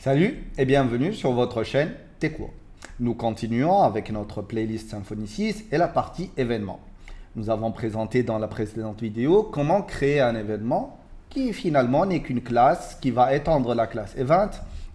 Salut et bienvenue sur votre chaîne TechWorld. Nous continuons avec notre playlist Symfony 6 et la partie événements. Nous avons présenté dans la précédente vidéo comment créer un événement qui finalement n'est qu'une classe qui va étendre la classe event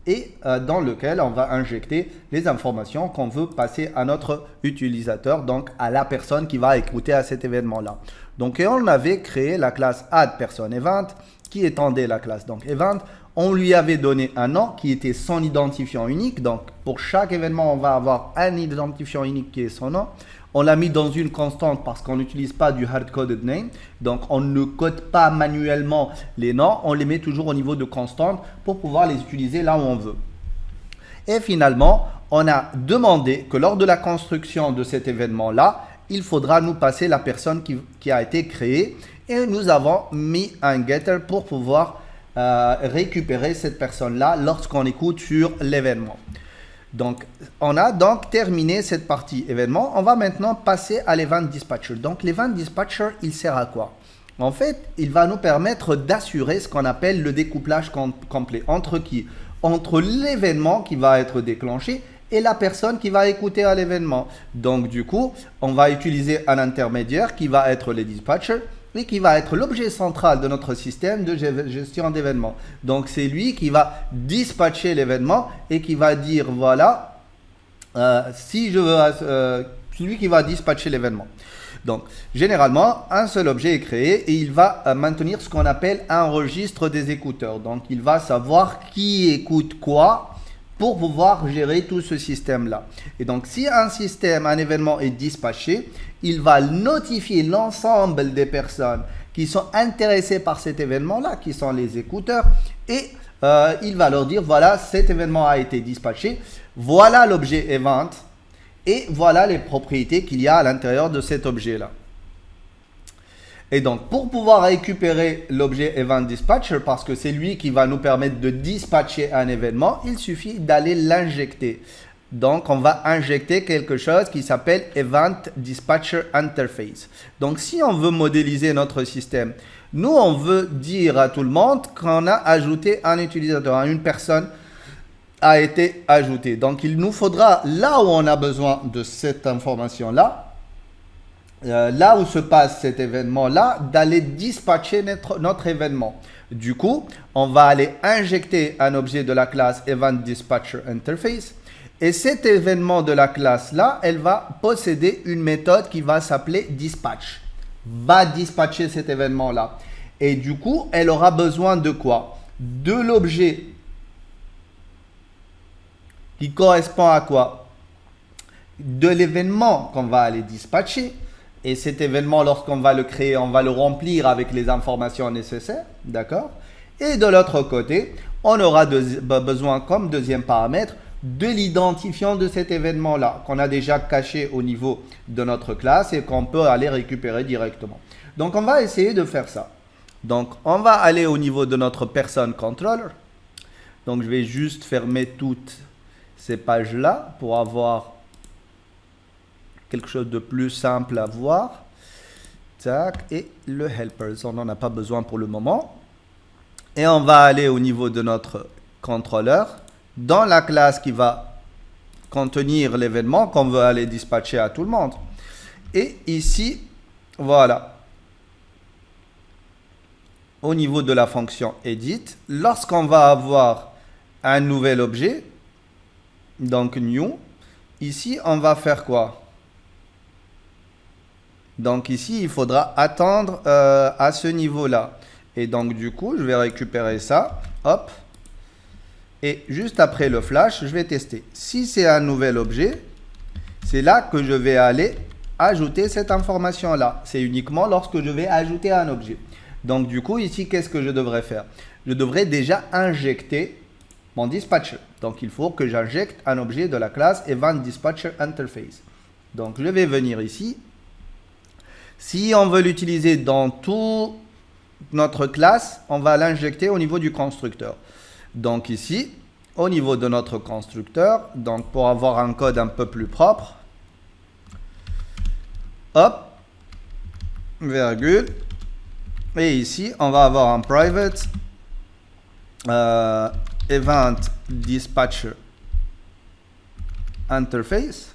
et dans lequel on va injecter les informations qu'on veut passer à notre utilisateur, donc à la personne qui va écouter à cet événement-là. Donc on avait créé la classe addPersonEvent qui étendait la classe donc event. On lui avait donné un nom qui était son identifiant unique. Donc, pour chaque événement, on va avoir un identifiant unique qui est son nom. On l'a mis dans une constante parce qu'on n'utilise pas du hard-coded name. Donc, on ne code pas manuellement les noms. On les met toujours au niveau de constante pour pouvoir les utiliser là où on veut. Et finalement, on a demandé que lors de la construction de cet événement-là, il faudra nous passer la personne qui a été créée. Et nous avons mis un getter pour pouvoir récupérer cette personne-là lorsqu'on écoute sur l'événement. Donc, on a donc terminé cette partie événement. On va maintenant passer à l'Event Dispatcher. Donc, l'Event Dispatcher, il sert à quoi? En fait, il va nous permettre d'assurer ce qu'on appelle le découplage complet. Entre qui? Entre l'événement qui va être déclenché et la personne qui va écouter à l'événement. Donc, du coup, on va utiliser un intermédiaire qui va être le dispatcher et qui va être l'objet central de notre système de gestion d'événements. Donc, c'est lui qui va dispatcher l'événement et qui va dire, voilà, si je veux, lui qui va dispatcher l'événement. Donc, généralement, un seul objet est créé et il va maintenir ce qu'on appelle un registre des écouteurs. Donc, il va savoir qui écoute quoi pour pouvoir gérer tout ce système-là. Et donc, si un événement est dispatché, il va notifier l'ensemble des personnes qui sont intéressées par cet événement-là, qui sont les écouteurs, et il va leur dire, voilà, cet événement a été dispatché, voilà l'objet event, et voilà les propriétés qu'il y a à l'intérieur de cet objet-là. Et donc, pour pouvoir récupérer l'objet Event Dispatcher, parce que c'est lui qui va nous permettre de dispatcher un événement, il suffit d'aller l'injecter. Donc, on va injecter quelque chose qui s'appelle Event Dispatcher Interface. Donc, si on veut modéliser notre système, nous, on veut dire à tout le monde qu'on a ajouté un utilisateur, une personne a été ajoutée. Donc, il nous faudra, là où on a besoin de cette information-là, là où se passe cet événement-là, d'aller dispatcher notre événement. Du coup, on va aller injecter un objet de la classe Event Dispatcher Interface. Et cet événement de la classe-là, elle va posséder une méthode qui va s'appeler dispatch. Va dispatcher cet événement-là. Et du coup, elle aura besoin de quoi? De l'objet qui correspond à quoi? De l'événement qu'on va aller dispatcher. Et cet événement, lorsqu'on va le créer, on va le remplir avec les informations nécessaires. D'accord? Et de l'autre côté, on aura besoin comme deuxième paramètre de l'identifiant de cet événement-là qu'on a déjà caché au niveau de notre classe et qu'on peut aller récupérer directement. Donc, on va essayer de faire ça. Donc, on va aller au niveau de notre person controller. Donc, je vais juste fermer toutes ces pages-là pour avoir quelque chose de plus simple à voir. Tac, et le helpers, on n'en a pas besoin pour le moment. Et on va aller au niveau de notre contrôleur dans la classe qui va contenir l'événement qu'on veut aller dispatcher à tout le monde. Et ici, voilà. Au niveau de la fonction edit, lorsqu'on va avoir un nouvel objet, donc new, ici, on va faire quoi? Donc ici, il faudra attendre à ce niveau-là. Et donc du coup, je vais récupérer ça. Hop. Et juste après le flash, je vais tester. Si c'est un nouvel objet, c'est là que je vais aller ajouter cette information-là. C'est uniquement lorsque je vais ajouter un objet. Donc du coup, ici, qu'est-ce que je devrais faire? Je devrais déjà injecter mon dispatcher. Donc il faut que j'injecte un objet de la classe Event Dispatcher Interface. Donc je vais venir ici. Si on veut l'utiliser dans toute notre classe, on va l'injecter au niveau du constructeur. Donc ici, au niveau de notre constructeur, donc pour avoir un code un peu plus propre, hop, virgule, et ici, on va avoir un private event dispatcher interface.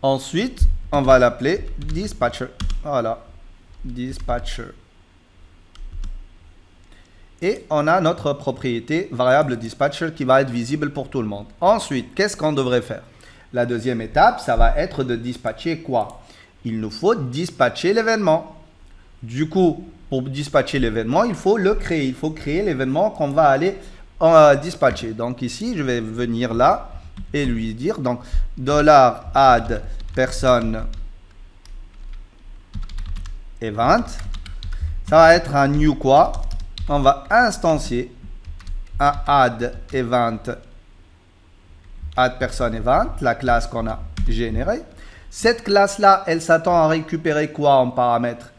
Ensuite, on va l'appeler dispatcher. Voilà, dispatcher. Et on a notre propriété variable dispatcher qui va être visible pour tout le monde. Ensuite, qu'est-ce qu'on devrait faire? La deuxième étape, ça va être de dispatcher quoi? Il nous faut dispatcher l'événement. Du coup, pour dispatcher l'événement, il faut le créer. Il faut créer l'événement qu'on va aller dispatcher. Donc ici, je vais venir là et lui dire donc $add person event. Ça va être un new quoi? On va instancier un add person event, la classe qu'on a générée. Cette classe-là, elle s'attend à récupérer quoi en paramètre?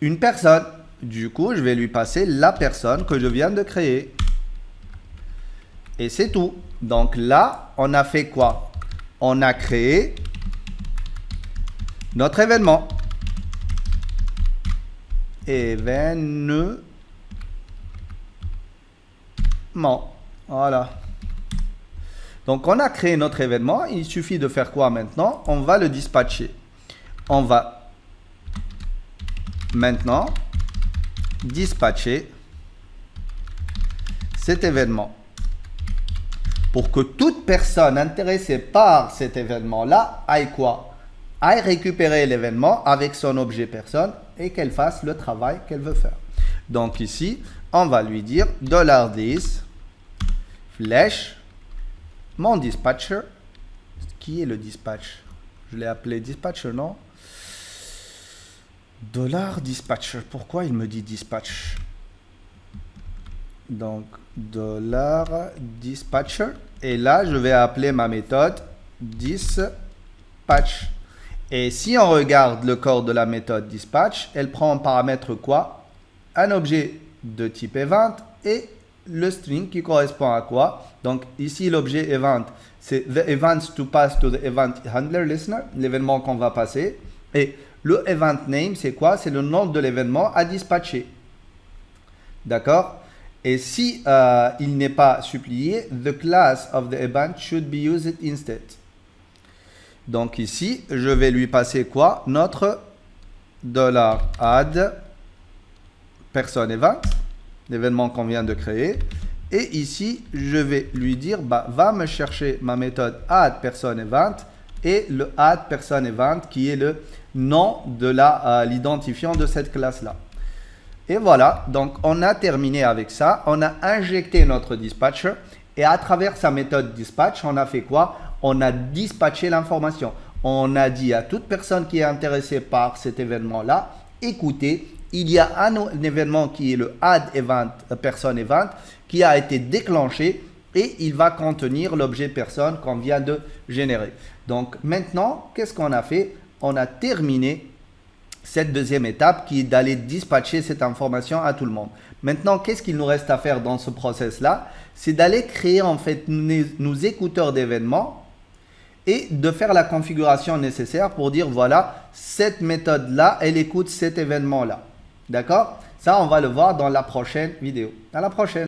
Une personne. Du coup, je vais lui passer la personne que je viens de créer. Et c'est tout. Donc là, on a fait quoi? On a créé notre événement. Événement. Voilà. Donc, on a créé notre événement. Il suffit de faire quoi maintenant? On va le dispatcher. On va maintenant dispatcher cet événement. Pour que toute personne intéressée par cet événement-là aille quoi? Aille récupérer l'événement avec son objet personne et qu'elle fasse le travail qu'elle veut faire. Donc ici, on va lui dire $this flèche mon dispatcher. Qui est le dispatch? Je l'ai appelé dispatcher, non? $dispatcher. Pourquoi il me dit dispatch? Donc $dispatcher. Et là, je vais appeler ma méthode dispatch. Et si on regarde le corps de la méthode dispatch, elle prend en paramètre quoi? Un objet de type event et le string qui correspond à quoi? Donc ici, l'objet event, c'est the events to pass to the event handler listener, l'événement qu'on va passer. Et le event name, c'est quoi? C'est le nom de l'événement à dispatcher. D'accord? Et si il n'est pas supplié, the class of the event should be used instead. Donc ici, je vais lui passer quoi? Notre $add person event, l'événement qu'on vient de créer. Et ici, je vais lui dire, va me chercher ma méthode add person event et le add person event qui est le nom de l'identifiant de cette classe-là. Et voilà, donc on a terminé avec ça. On a injecté notre dispatcher et à travers sa méthode dispatch, on a fait quoi? On a dispatché l'information. On a dit à toute personne qui est intéressée par cet événement-là, écoutez, il y a un événement qui est le add event, person event qui a été déclenché et il va contenir l'objet personne qu'on vient de générer. Donc maintenant, qu'est-ce qu'on a fait? On a terminé cette deuxième étape qui est d'aller dispatcher cette information à tout le monde. Maintenant, qu'est-ce qu'il nous reste à faire dans ce process-là? C'est d'aller créer en fait nos écouteurs d'événements et de faire la configuration nécessaire pour dire voilà, cette méthode-là, elle écoute cet événement-là. D'accord? Ça, on va le voir dans la prochaine vidéo. À la prochaine!